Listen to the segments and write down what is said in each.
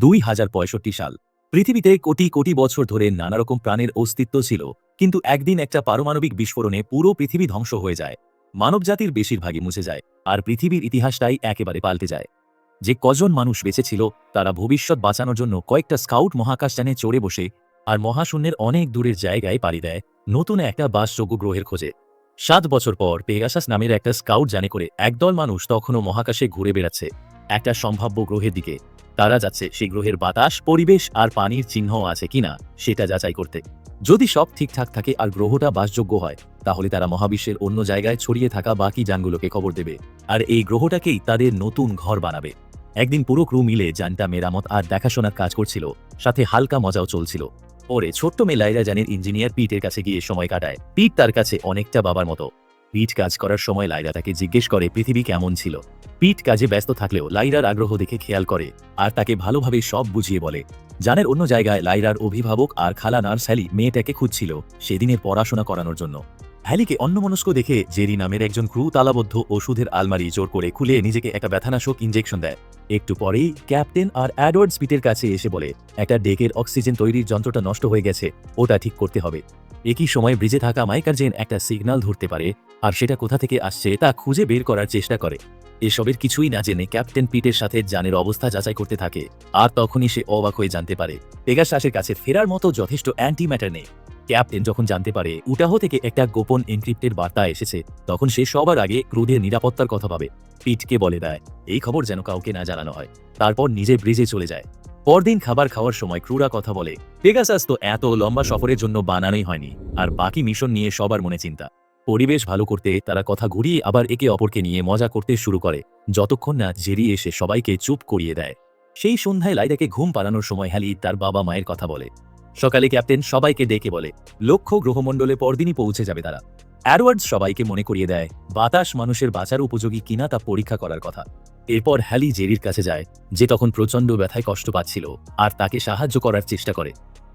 2065 সাল। পৃথিবীতে কোটি কোটি বছর ধরে নানারকম প্রাণের অস্তিত্ব ছিল, কিন্তু একদিন একটা পারমাণবিক বিস্ফোরণে পুরো পৃথিবী ধ্বংস হয়ে যায়। মানবজাতির বেশিরভাগই মুছে যায়, আর পৃথিবীর ইতিহাসটাই একেবারে পাল্টে যায়। যে কজন মানুষ বেঁচে ছিল তারা ভবিষ্যৎ বাঁচানোর জন্য কয়েকটা স্কাউট মহাকাশযানে চড়ে বসে আর মহাশূন্যের অনেক দূরের জায়গায় পাড়ি দেয় নতুন একটা বাসযোগ্য গ্রহের খোঁজে। 7 বছর পর পেগাসাস নামের একটা স্কাউট যানে করে একদল মানুষ তখনও মহাকাশে ঘুরে বেড়াচ্ছে একটা সম্ভাব্য গ্রহের দিকে। তারা যাচ্ছে সেই গ্রহের বাতাস, পরিবেশ আর পানির চিহ্ন আছে কিনা সেটা যাচাই করতে। যদি সব ঠিকঠাক থাকে আর গ্রহটা বাসযোগ্য হয়, তাহলে তারা মহাবিশ্বের অন্য জায়গায় ছড়িয়ে থাকা বাকি যানগুলোকে খবর দেবে, আর এই গ্রহটাকেই তাদের নতুন ঘর বানাবে। একদিন পুরো ক্রু মিলে যানটা মেরামত আর দেখাশোনার কাজ করছিল, সাথে হালকা মজাও চলছিল। পরে ছোট্ট মেয়ে লাইরা যানের ইঞ্জিনিয়ার পিটের কাছে গিয়ে সময় কাটায়। পিট তার কাছে অনেকটা বাবার মতো। পিট কাজ করার সময় লাইরা তাকে জিজ্ঞেস করে পৃথিবী কেমন ছিল। পিট কাজে ব্যস্ত থাকলেও লাইরার আগ্রহ দেখে খেয়াল করে আর তাকে ভালোভাবে সব বুঝিয়ে বলে। জানের অন্য জায়গায় লাইরার অভিভাবক আর খালা নার্স হ্যালি মেয়েটাকে খুঁজছিল সেদিনের পড়াশোনা করানোর জন্য। হ্যালিকে অন্যমনস্ক দেখে জেরি নামের একজন ক্রু তালাবদ্ধ ওষুধের আলমারি জোর করে খুলে নিজেকে একটা ব্যথানাশক ইঞ্জেকশন দেয়। একটু পরেই ক্যাপ্টেন আর অ্যাডওয়ার্ড স্পিটের কাছে এসে বলে একটা ডেকের অক্সিজেন তৈরির যন্ত্রটা নষ্ট হয়ে গেছে, ওটা ঠিক করতে হবে। একই সময় ব্রিজে থাকা মাইক আর জেন একটা সিগন্যাল ধরতে পারে, আর সেটা কোথা থেকে আসছে তা খুঁজে বের করার চেষ্টা করে। এসবের কিছুই না জেনে ক্যাপ্টেন পিটের সাথে জানের অবস্থা যাচাই করতে থাকে, আর তখনই সে অবাক হয়ে জানতে পারে পেগাসাসের কাছে ফেরার মতো যথেষ্ট অ্যান্টি ম্যাটার নেই। ক্যাপ্টেন যখন জানতে পারে উটাহ থেকে একটা গোপন এনক্রিপ্টেড বার্তা এসেছে, তখন সে সবার আগে ক্রুদের নিরাপত্তার কথা ভাবে। পিটকে বলে দেয় এই খবর যেন কাউকে না জানানো হয়, তারপর নিজে ব্রিজে চলে যায়। পরদিন খাবার খাওয়ার সময় ক্রুরা কথা বলে পেগাসাস তো এত লম্বা সফরের জন্য বানানোই হয়নি, আর বাকি মিশন নিয়ে সবার মনে চিন্তা। পরিবেশ ভালো করতে তারা কথা ঘুরিয়ে আবার একে অপরকে নিয়ে মজা করতে শুরু করে, যতক্ষণ না জেরি এসে সবাইকে চুপ করিয়ে দেয়। সেই সন্ধ্যায় লাইরাকে ঘুম পাড়ানোর সময় হ্যালি তার বাবা মায়ের কথা বলে। সকালে ক্যাপ্টেন সবাইকে ডেকে বলে লক্ষ্য গ্রহমণ্ডলে পরদিনই পৌঁছে যাবে তারা। অ্যাডওয়ার্ডস সবাইকে মনে করিয়ে দেয় বাতাস মানুষের বাঁচার উপযোগী কিনা তা পরীক্ষা করার কথা। এরপর হ্যালি জেরির কাছে যায়, যে তখন প্রচণ্ড ব্যথায় কষ্ট পাচ্ছিল, আর তাকে সাহায্য করার চেষ্টা করে।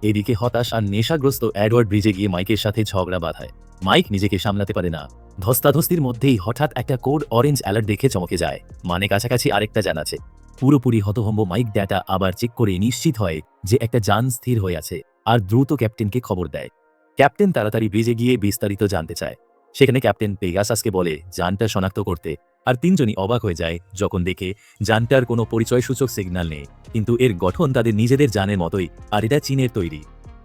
এদিকে হতাশ আর নেশাগ্রস্ত অ্যাডওয়ার্ড ব্রিজে গিয়ে মাইকের সাথে ঝগড়া বাঁধায়। মাইক নিজেকে সামলাতে পারে না। ধস্তাধস্তির মধ্যেই হঠাৎ একটা কোড অরেঞ্জ অ্যালার্ট দেখে চমকে যায়, মানে কাছাকাছি আরেকটা যান আছে। পুরোপুরি হতভম্ব মাইক ডেটা আবার চেক করে নিশ্চিত হয় যে একটা যান স্থির হয়ে আছে, আর দ্রুত ক্যাপ্টেনকে খবর দেয়। ক্যাপ্টেন তাড়াতাড়ি ব্রিজে গিয়ে বিস্তারিত জানতে চায়। সেখানে ক্যাপ্টেন পেগাসাসকে বলে যানটা শনাক্ত করতে, আর তিনজনই অবাক হয়ে যায় যখন দেখে যানটার কোনো পরিচয়সূচক সিগন্যাল নেই, কিন্তু এর গঠন তাদের নিজেদের যানের মতোই, আর এটা চীনের তৈরি।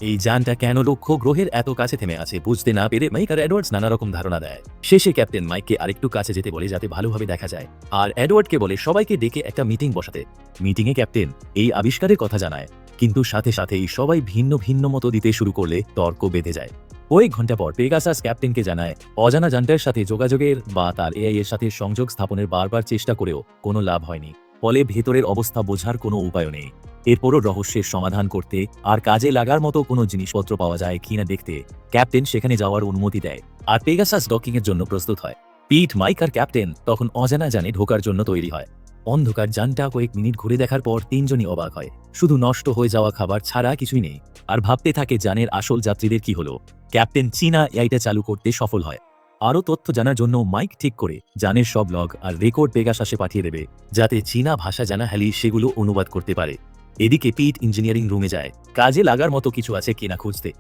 এই যানটা কেন লক্ষ্য গ্রহের এত কাছে থেমে আছে বুঝতে না পেরে মাইক আর অ্যাডওয়ার্ডস নানা রকম ধারণা দেয়। শেষে ক্যাপ্টেন মাইককে আরেকটু কাছে যেতে বলে যাতে ভালোভাবে দেখা যায়, আর অ্যাডওয়ার্ডকে বলে সবাইকে ডেকে একটা মিটিং বসাতে। মিটিংয়ে ক্যাপ্টেন এই আবিষ্কারের কথা জানায়, কিন্তু সাথে সাথেই সবাই ভিন্ন ভিন্ন মতো দিতে শুরু করলে তর্ক বেঁধে যায়। কয়েক ঘন্টা পর পেগাসাস ক্যাপ্টেনকে জানায় অজানা যানটার সাথে যোগাযোগের বা তার এআই এর সাথে সংযোগ স্থাপনের বারবার চেষ্টা করেও কোনো লাভ হয়নি, ফলে ভেতরের অবস্থা বোঝার কোনো উপায় নেই। এরপরও রহস্যের সমাধান করতে আর কাজে লাগার মতো কোনো জিনিসপত্র পাওয়া যায় কিনা দেখতে ক্যাপ্টেন সেখানে যাওয়ার অনুমতি দেয়, আর পেগাসাস ডকিং এর জন্য প্রস্তুত হয়। পিট, মাইক আর ক্যাপ্টেন তখন অজানা যানে ঢোকার জন্য তৈরি হয়। অন্ধকার যানটা কয়েক মিনিট ঘুরে দেখার পর তিনজনই অবাক হয়, শুধু নষ্ট হয়ে যাওয়া খাবার ছাড়া কিছুই নেই, আর ভাবতে থাকে যানের আসল যাত্রীদের কি হলো। ক্যাপ্টেন চীনা এআইটা চালু করতে সফল হয়। আরও তথ্য জানার জন্য মাইক ঠিক করে যানের সব লগ আর রেকর্ড পেগাসাসে পাঠিয়ে দেবে, যাতে চীনা ভাষা জানা হ্যালি সেগুলো অনুবাদ করতে পারে। এদিকে পিট ইঞ্জিনিয়ারিং রুমে যায় কাজে লাগার মতো কিছু আছে কিনা খুঁজতে।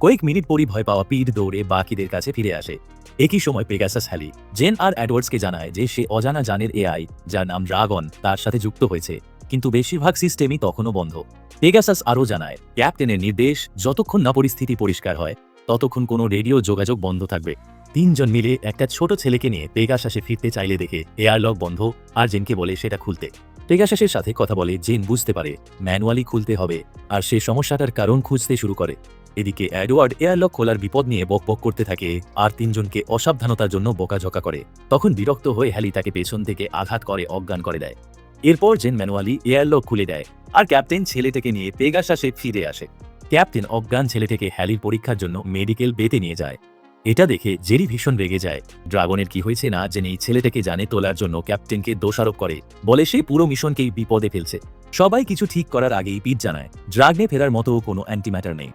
কয়েক মিনিট পরই ভয় পাওয়া পিট দৌড়ে বাকিদের কাছে ফিরে আসে। একই সময় পেগাসাস হ্যালি, জেন আর অ্যাডওয়ার্ডসকে জানায় যে সে অজানা যানের এআই, যার নাম ড্রাগন, তার সাথে যুক্ত হয়েছে, কিন্তু বেশিরভাগ সিস্টেমই তখনও বন্ধ। পেগাসাস আরও জানায় ক্যাপ্টেনের নির্দেশ যতক্ষণ না পরিস্থিতি পরিষ্কার হয় ততক্ষণ কোনো রেডিও যোগাযোগ বন্ধ থাকবে। তিনজন মিলে একটা ছোট ছেলেকে নিয়ে পেগাসাসে ফিরতে চাইলে দেখে এয়ারলক বন্ধ, আর জেনকে বলে সেটা খুলতে। পেগাসাসের সাথে কথা বলে জেন বুঝতে পারে ম্যানুয়ালি খুলতে হবে, আর সে সমস্যাটার কারণ খুঁজতে শুরু করে। এদিকে অ্যাডওয়ার্ড এয়ারলক খোলার বিপদ নিয়ে বকবক করতে থাকে আর তিনজনকে অসাবধানতার জন্য বকাঝকা করে। তখন বিরক্ত হয়ে হ্যালি তাকে পেছন থেকে আঘাত করে অজ্ঞান করে দেয়। এরপর জেন ম্যানুয়ালি এয়ারলক খুলে দেয়, আর ক্যাপ্টেন ছেলেটাকে নিয়ে পেগাসাসে ফিরে আসে। ক্যাপ্টেন অজ্ঞান ছেলেটাকে হ্যালির পরীক্ষার জন্য মেডিকেল বেতে নিয়ে যায়। এটা দেখে জেরি ভীষণ রেগে যায়। ড্রাগনের কি হয়েছে না জেনে ছেলেটাকে জানে তোলার জন্য ক্যাপ্টেনকে দোষারোপ করে, বলে সে পুরো মিশনকেই বিপদে ফেলছে। সবাই কিছু ঠিক করার আগেই পিট জানায় ড্রাগনে ফেরার মতো কোনো অ্যান্টিম্যাটার নেই।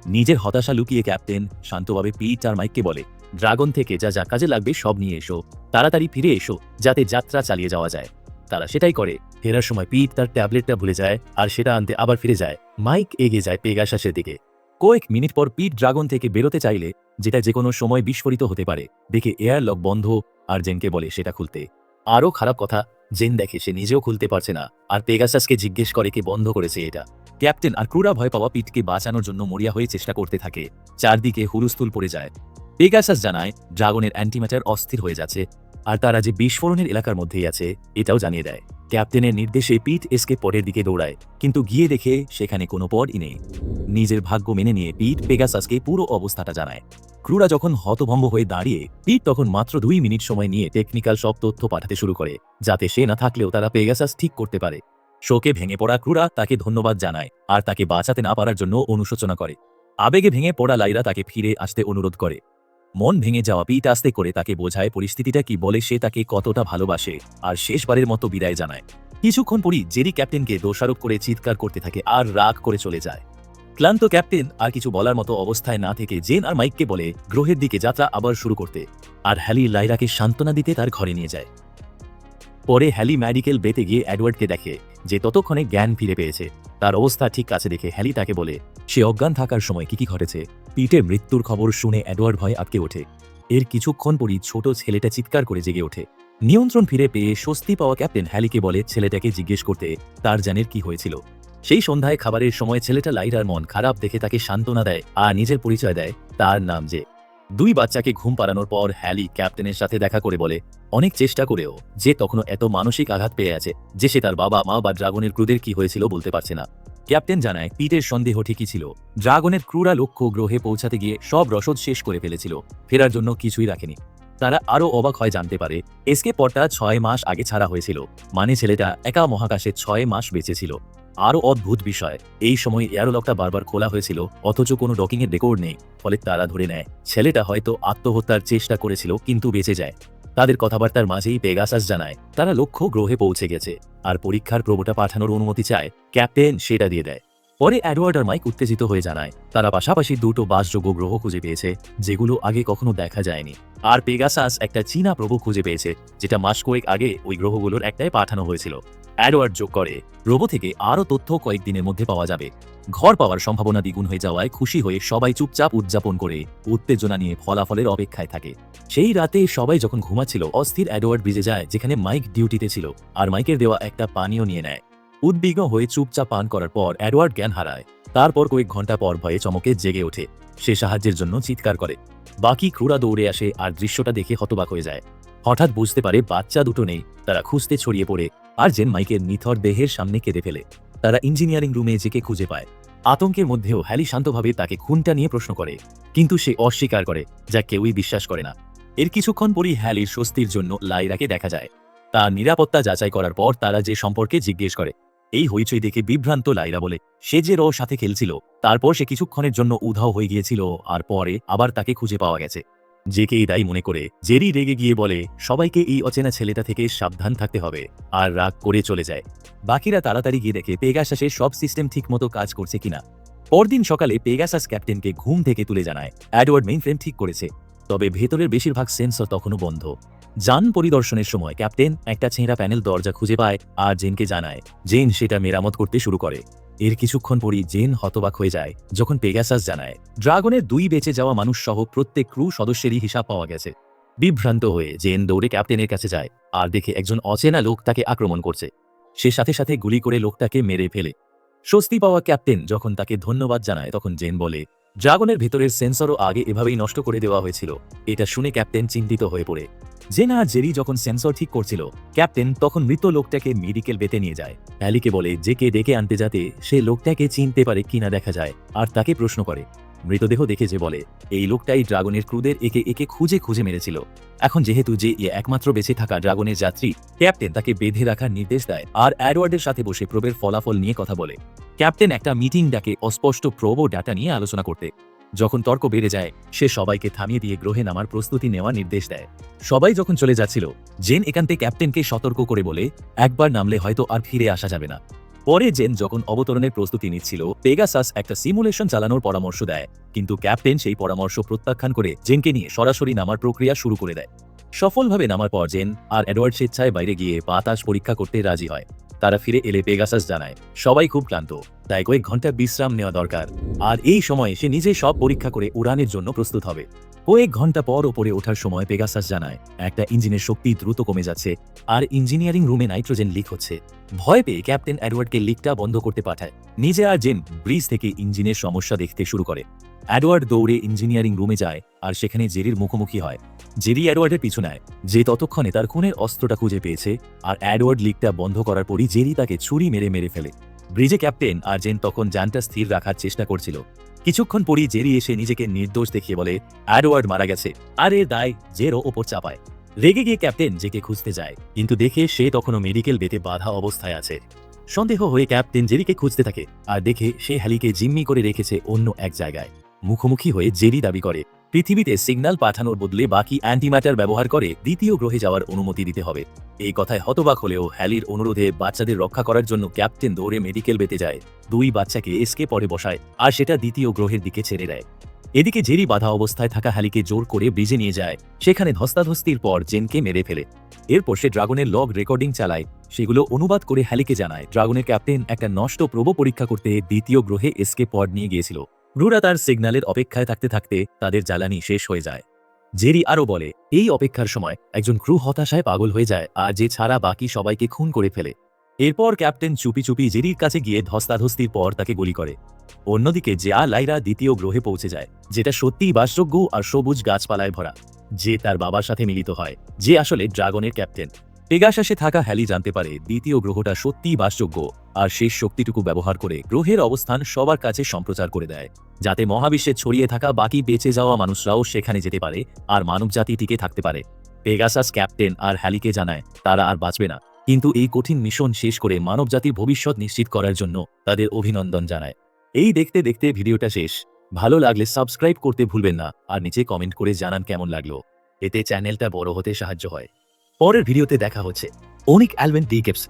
নিজের হতাশা লুকিয়ে ক্যাপ্টেন শান্তভাবে পিট আর মাইককে বলে ড্রাগন থেকে যা যা কাজে লাগবে সব নিয়ে এসো, তাড়াতাড়ি ফিরে এসো যাতে যাত্রা চালিয়ে যাওয়া যায়। তারা সেটাই করে, ফেরার সময় পিট তার ট্যাবলেটটা ভুলে যায় আর সেটা আনতে আবার ফিরে যায়। মাইক এগিয়ে যায় পেগাসাসের দিকে। কয়েক মিনিট পর পিট ড্রাগন থেকে বেরোতে চাইলে, যেটা যে কোনো সময় বিস্ফোরিত হতে পারে, দেখে এয়ার লক বন্ধ আর জেনকে বলে সেটা খুলতে। আরও খারাপ কথা, জেন দেখে সে নিজেও খুলতে পারছে না আর পেগাসাসকে জিজ্ঞেস করে কে বন্ধ করেছে এটা। ক্যাপ্টেন আর ক্রুরা ভয় পাওয়া পিটকে বাঁচানোর জন্য মরিয়া হয়ে চেষ্টা করতে থাকে। চারদিকে হুলস্থুল পড়ে যায়। পেগাসাস জানায় ড্রাগনের অ্যান্টিম্যাটার অস্থির হয়ে যাচ্ছে আর তারা যে বিস্ফোরণের এলাকার মধ্যেই আছে এটাও জানিয়ে দেয়। ক্যাপ্টেনের নির্দেশে পিট এসকেপ পডের দিকে দৌড়ায়, কিন্তু গিয়ে দেখে সেখানে কোনো পডই নেই। নিজের ভাগ্য মেনে নিয়ে পিট পেগাসাসকে পুরো অবস্থাটা জানায়। ক্রুরা যখন হতভম্ব হয়ে দাঁড়িয়ে, পিট তখন মাত্র 2 মিনিট সময় নিয়ে টেকনিক্যাল সব তথ্য পাঠাতে শুরু করে, যাতে সে না থাকলেও তারা পেগাসাস ঠিক করতে পারে। শোকে ভেঙে পড়া ক্রুরা তাকে ধন্যবাদ জানায় আর তাকে বাঁচাতে না পারার জন্য অনুশোচনা করে। আবেগে ভেঙে পড়া লাইরা তাকে ফিরে আসতে অনুরোধ করে। মন ভেঙে যাওয়া পিট আস্তে করে তাকে বোঝায় পরিস্থিতিটা কি, বলে সে তাকে কতটা ভালোবাসে আর শেষবারের মতো বিদায় জানায়। কিছুক্ষণ পরই জেরি ক্যাপ্টেনকে দোষারোপ করে চিৎকার করতে থাকে আর রাগ করে চলে যায়। ক্লান্ত ক্যাপ্টেন আর কিছু বলার মতো অবস্থায় না থেকে জেন আর মাইককে বলে গ্রহের দিকে যাত্রা আবার শুরু করতে, আর হ্যালি লাইরাকে সান্ত্বনা দিতে তার ঘরে নিয়ে যায়। পরে হ্যালি মেডিকেল বেতে গিয়ে এডওয়ার্ডকে দেখে, যে ততক্ষণে জ্ঞান ফিরে পেয়েছে। তার অবস্থা ঠিক আছে দেখে হ্যালি তাকে বলে সে অজ্ঞান থাকার সময় কি ঘটেছে। পিটের মৃত্যুর খবর শুনে এডওয়ার্ড ভয়ে আটকে ওঠে। এর কিছুক্ষণ পরই ছোট ছেলেটা চিৎকার করে জেগে ওঠে। নিয়ন্ত্রণ ফিরে পেয়ে স্বস্তি পাওয়া ক্যাপ্টেন হ্যালিকে বলে ছেলেটাকে জিজ্ঞেস করতে তার জানের কি হয়েছিল। সেই সন্ধ্যায় খাবারের সময় ছেলেটা লাইরার মন খারাপ দেখে তাকে সান্ত্বনা দেয় আর নিজের পরিচয় দেয়, তার নাম যে। 2 বাচ্চাকে ঘুম পাড়ানোর পর হ্যালি ক্যাপ্টেনের সাথে দেখা করে বলে অনেক চেষ্টা করেও যে তখনও এত মানসিক আঘাত পেয়ে আছে যে সে তার বাবা মা বা ড্রাগনের ক্রুদের কি হয়েছিল বলতে পারছে না। ক্যাপ্টেন জানায় পিটের সন্দেহ ঠিকই ছিল, ড্রাগনের ক্রুরা লক্ষ্য গ্রহে পৌঁছাতে গিয়ে সব রসদ শেষ করে ফেলেছিল, ফেরার জন্য কিছুই রাখেনি। তারা আরও অবাক হয় জানতে পারে এসকে পডটা 6 মাস আগে ছাড়া হয়েছিল, মানে ছেলেটা একা মহাকাশে 6 মাস বেঁচে ছিল। আরও অদ্ভুত বিষয়, এই সময় এয়ারলকটা বারবার খোলা হয়েছিল অথচ কোনো ডকিংয়ের রেকর্ড নেই, ফলে তারা ধরে নেয় ছেলেটা হয়তো আত্মহত্যার চেষ্টা করেছিল কিন্তু বেঁচে যায়। তাদের কথাবার্তার মাঝেই পেগাসাস জানায় তারা লক্ষ্য গ্রহে পৌঁছে গেছে আর পরীক্ষার প্রবটা পাঠানোর অনুমতি চায়। ক্যাপ্টেন সেটা দিয়ে দেয়। পরে এডওয়ার্ড আর মাইক উত্তেজিত হয়ে জানায় তারা পাশাপাশি 2টো বাসযোগ্য গ্রহ খুঁজে পেয়েছে যেগুলো আগে কখনো দেখা যায়নি। আর পেগাসাস একটা চীনা প্রভু খুঁজে পেয়েছে, যেটা মাস কয়েক আগে ওই গ্রহগুলোর একটাই পাঠানো হয়েছিল। এডওয়ার্ড যোগ করে রোবো থেকে আরও তথ্য কয়েকদিনের মধ্যে পাওয়া যাবে। ঘর পাওয়ার সম্ভাবনা দ্বিগুণ হয়ে যাওয়ায় খুশি হয়ে সবাই চুপচাপ উদযাপন করে উত্তেজনা নিয়ে ফলাফলের অপেক্ষায় থাকে। সেই রাতে সবাই যখন ঘুমাচ্ছিল, অস্থির এডওয়ার্ড ভিজে যায় যেখানে মাইক ডিউটিতে ছিল আর মাইকের দেওয়া একটা পানীয় নিয়ে নেয়। উদ্বিগ্ন হয়ে চুপচাপ পান করার পর এডওয়ার্ড জ্ঞান হারায়। তারপর কয়েক ঘন্টা পর ভয়ে চমকে জেগে ওঠে। সে সাহায্যের জন্য চিৎকার করে। বাকি ক্রুরা দৌড়ে আসে আর দৃশ্যটা দেখে হতবাক হয়ে যায়। হঠাৎ বুঝতে পারে বাচ্চা দুটো নেই। তারা খুঁজতে ছড়িয়ে পড়ে আর জেন মাইকের নিথর দেহের সামনে কেঁদে ফেলে। তারা ইঞ্জিনিয়ারিং রুমে জেকে খুঁজে পায়। আতঙ্কের মধ্যেও হ্যালি শান্তভাবে তাকে খুনটা নিয়ে প্রশ্ন করে, কিন্তু সে অস্বীকার করে, যা কেউই বিশ্বাস করে না। এর কিছুক্ষণ পরই হ্যালির স্বস্তির জন্য লাইরাকে দেখা যায়। তার নিরাপত্তা যাচাই করার পর তারা যে সম্পর্কে জিজ্ঞেস করে। এই হইচই দেখে বিভ্রান্ত লাইরা বলে সে যে রর সাথে খেলছিল, তারপর সে কিছুক্ষণের জন্য উধাও হয়ে গিয়েছিল আর পরে আবার তাকে খুঁজে পাওয়া গেছে। জেকে দায়ী মনে করে জেরি রেগে গিয়ে বলে সবাইকে এই অচেনা ছেলেটা থেকে সাবধান থাকতে হবে, আর রাগ করে চলে যায়। বাকিরা তাড়াতাড়ি গিয়ে দেখে পেগাসাসের সব সিস্টেম ঠিকমতো কাজ করছে কিনা। পরদিন সকালে পেগাসাস ক্যাপ্টেনকে ঘুম থেকে তুলে জানায় এডওয়ার্ড মেইন ফ্রেম ঠিক করেছে, তবে ভেতরের বেশিরভাগ সেন্সর তখনও বন্ধ। যান পরিদর্শনের সময় ক্যাপ্টেন একটা ছেঁড়া প্যানেল দরজা খুঁজে পায় আর জেনকে জানায়। জেন সেটা মেরামত করতে শুরু করে। এর কিছুক্ষণ পরই জেন হতবাক হয়ে যায় যখন পেগাসাস জানায় ড্রাগনের 2 বেঁচে যাওয়া মানুষ সহ প্রত্যেক ক্রু সদস্যেরই হিসাব পাওয়া গেছে। বিভ্রান্ত হয়ে জেন দৌড়ে ক্যাপ্টেনের কাছে যায় আর দেখে একজন অচেনা লোক তাকে আক্রমণ করছে। সে সাথে সাথে গুলি করে লোকটাকে মেরে ফেলে। স্বস্তি পাওয়া ক্যাপ্টেন যখন তাকে ধন্যবাদ জানায় তখন জেন বলে ড্রাগনের ভেতরের সেন্সরও আগে এভাবেই নষ্ট করে দেওয়া হয়েছিল। এটা শুনে ক্যাপ্টেন চিন্তিত হয়ে পড়ে। জেন আর জেরি যখন সেন্সর ঠিক করছিল, ক্যাপ্টেন তখন মৃত লোকটাকে মেডিকেল বেতে নিয়ে যায়। অ্যালিকে বলে জেকে ডেকে আনতে যাতে সে লোকটাকে চিনতে পারে কিনা দেখা যায়, আর তাকে প্রশ্ন করে। মৃতদেহ দেখে যে বলে এই লোকটাই ড্রাগনের ক্রুদের একে একে খুঁজে খুঁজে মেরেছিল। এখন যেহেতু যে একমাত্র বেঁচে থাকা ড্রাগনের যাত্রী, ক্যাপ্টেন তাকে বেঁধে রাখার নির্দেশ দেয় আর এডওয়ার্ডের সাথে বসে প্রবের ফলাফল নিয়ে কথা বলে। ক্যাপ্টেন একটা মিটিং ডাকে অস্পষ্ট প্রব ও ডাটা নিয়ে আলোচনা করতে। যখন তর্ক বেড়ে যায়, সে সবাইকে থামিয়ে দিয়ে গ্রহে নামার প্রস্তুতি নেওয়ার নির্দেশ দেয়। সবাই যখন চলে যাচ্ছিল, জেন একান্তে ক্যাপ্টেনকে সতর্ক করে বলে একবার নামলে হয়তো আর ফিরে আসা যাবে না। পরে জেন যখন অবতরণের প্রস্তুতি নিচ্ছিল, পেগাসাস একটা সিমুলেশন চালানোর পরামর্শ দেয়, কিন্তু ক্যাপ্টেন সেই পরামর্শ প্রত্যাখ্যান করে জেনকে নিয়ে সরাসরি নামার প্রক্রিয়া শুরু করে দেয়। সফলভাবে নামার পর জেন আর এডওয়ার্ড স্বেচ্ছায় বাইরে গিয়ে বাতাস পরীক্ষা করতে রাজি হয়। তারা ফিরে এলে পেগাসাস জানায় সবাই খুব ক্লান্ত, তাই কয়েক ঘন্টা বিশ্রাম নেওয়া দরকার। আর এই সময় সে নিজে সব পরীক্ষা করে উড়ানের জন্য প্রস্তুত হবে। কয়েক ঘন্টা পর ওপরে ওঠার সময় পেগাসাস জানায় একটা ইঞ্জিনের শক্তি দ্রুত কমে যাচ্ছে আর ইঞ্জিনিয়ারিং রুমে নাইট্রোজেন লিক হচ্ছে। ভয় পেয়ে ক্যাপ্টেন এডওয়ার্ডকে লিকটা বন্ধ করতে পাঠায়। নিজে আর জেন ব্রিজ থেকে ইঞ্জিনের সমস্যা দেখতে শুরু করে। এডওয়ার্ড দৌড়ে ইঞ্জিনিয়ারিং রুমে যায় আর সেখানে জেরির মুখোমুখি হয়। জেরি এডওয়ার্ডের পিছু নেয়, যে ততক্ষণে তার খুনের অস্ত্রটা খুঁজে পেয়েছে। আর এডওয়ার্ড লিকটা বন্ধ করার পরই জেরি তাকে ছুরি মেরে ফেলে। ব্রিজে ক্যাপ্টেন আর জেন তখন যানটা স্থির রাখার চেষ্টা করছিল। কিছুক্ষণ পরই জেরি এসে নিজেকে নির্দোষ দেখিয়ে বলে এডওয়ার্ড মারা গেছে, আর এর দায় জেরও ওপর চাপায়। রেগে গিয়ে ক্যাপ্টেন জেকে খুঁজতে যায়, কিন্তু দেখে সে তখনও মেডিকেল বেতে বাধা অবস্থায় আছে। সন্দেহ হয়ে ক্যাপ্টেন জেরিকে খুঁজতে থাকে আর দেখে সে হ্যালিকে জিম্মি করে রেখেছে অন্য এক জায়গায়। মুখোমুখি হয়ে জেরি দাবি করে পৃথিবীতে সিগন্যাল পাঠানোর বদলে বাকি অ্যান্টিম্যাটার ব্যবহার করে দ্বিতীয় গ্রহে যাওয়ার অনুমতি দিতে হবে। এই কথায় হতবাক হলেও হ্যালির অনুরোধে বাচ্চাদের রক্ষা করার জন্য ক্যাপ্টেন দৌড়ে মেডিকেল বেতে যায়। দুই বাচ্চাকে এসকে পরে বসায় আর সেটা দ্বিতীয় গ্রহের দিকে ছেড়ে দেয়। এদিকে জেরি বাধা অবস্থায় থাকা হ্যালিকে জোর করে ব্রিজে নিয়ে যায়। সেখানে ধস্তাধস্তির পর জেনকে মেরে ফেলে। এরপর সে ড্রাগনের লগ রেকর্ডিং চালায়, সেগুলো অনুবাদ করে হ্যালিকে জানায় ড্রাগনের ক্যাপ্টেন একটা নষ্ট প্রোব পরীক্ষা করতে দ্বিতীয় গ্রহে এসকে পড নিয়ে গিয়েছিল। ক্রুরা তার সিগন্যালের অপেক্ষায় থাকতে থাকতে তাদের জ্বালানি শেষ হয়ে যায়। জেরি আরও বলে এই অপেক্ষার সময় একজন ক্রু হতাশায় পাগল হয়ে যায় আর যে ছাড়া বাকি সবাইকে খুন করে ফেলে। এরপর ক্যাপ্টেন চুপি চুপি জেরির কাছে গিয়ে ধস্তাধস্তির পর তাকে গুলি করে। অন্যদিকে জেয়া লাইরা দ্বিতীয় গ্রহে পৌঁছে যায়, যেটা সত্যিই বাসযোগ্য আর সবুজ গাছপালায় ভরা। যে তার বাবার সাথে মিলিত হয়, যে আসলে ড্রাগনের ক্যাপ্টেন। পেগাসাসে থাকা হ্যালি জানতে পারে দ্বিতীয় গ্রহটা সত্যিই বাসযোগ্য আর শেষ শক্তিটুকু ব্যবহার করে গ্রহের অবস্থান সবার কাছে সম্প্রচার করে দেয়, যাতে মহাবিশ্বে ছড়িয়ে থাকা বাকি বেঁচে যাওয়া মানুষরাও সেখানে যেতে পারে আর মানবজাতি টিকে থাকতে পারে। পেগাসাস ক্যাপ্টেন আর হ্যালিকে জানায় তারা আর বাঁচবে না, কিন্তু এই কঠিন মিশন শেষ করে মানবজাতির ভবিষ্যৎ নিশ্চিত করার জন্য তাদের অভিনন্দন জানায়। এই দেখতে দেখতে ভিডিওটা শেষ। ভালো লাগলে সাবস্ক্রাইব করতে ভুলবেন না আর নিচে কমেন্ট করে জানান কেমন লাগলো। এতে চ্যানেলটা বড় হতে সাহায্য হয়। পরের ভিডিওতে দেখা হচ্ছে। অনিক অ্যালভেন ডি কেপস